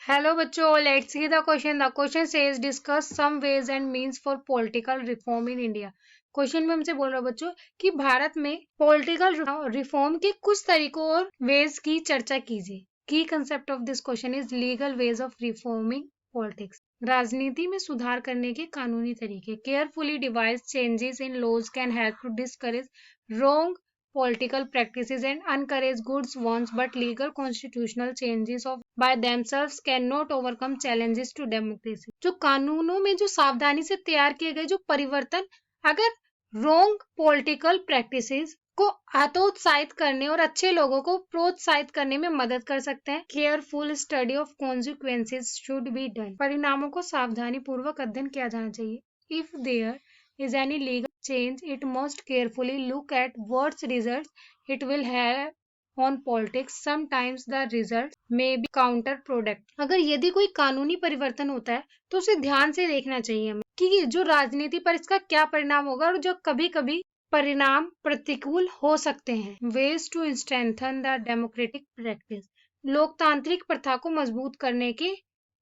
Hello बच्चों, let's see the question. The question says discuss some ways and means for political reform in India. Question में हमसे बोल रहा है बच्चों कि भारत में पॉलिटिकल रिफॉर्म के कुछ तरीकों और वेज की चर्चा कीजिए. की concept of this question is legal ways of reforming politics. राजनीति में सुधार करने के कानूनी तरीके. Carefully devise changes in laws can help to discourage wrong political practices and encourage good ones, but legal constitutional changes of by themselves cannot overcome challenges to democracy. जो कानूनों में जो सावधानी से तैयार किए गए जो परिवर्तन अगर रॉन्ग पॉलिटिकल प्रैक्टिसेस को हतोत्साहित करने और अच्छे लोगों को प्रोत्साहित करने में मदद कर सकते हैं. Careful study of consequences should be done. परिणामों को सावधानी पूर्वक अध्ययन किया जाना चाहिए. If there is any legal change, it must carefully look at what results it will have on politics. Sometimes the results may be counterproductive. अगर यदि कोई कानूनी परिवर्तन होता है तो उसे ध्यान से देखना चाहिए हमें कि जो राजनीति पर इसका क्या परिणाम होगा और जो कभी-कभी परिणाम प्रतिकूल हो सकते हैं. Ways to strengthen the democratic practice. लोकतांत्रिक प्रथा को मजबूत करने के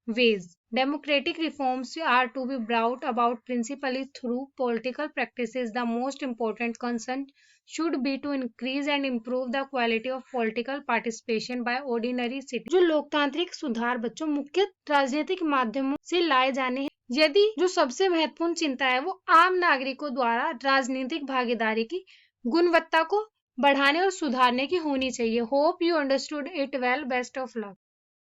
ways. Democratic reforms are to be brought about principally through political practices. The most important concern should be to increase and improve the quality of political participation by ordinary citizens. जो लोकतांत्रिक सुधार बच्चों मुख्य राजनीतिक माध्यमों से लाए जाने हैं. यदि जो सबसे महत्वपूर्ण चिंता है वो आम नागरिकों द्वारा राजनीतिक भागीदारी की गुणवत्ता को बढ़ाने और सुधारने की होनी चाहिए. Hope you understood it well. Best of luck.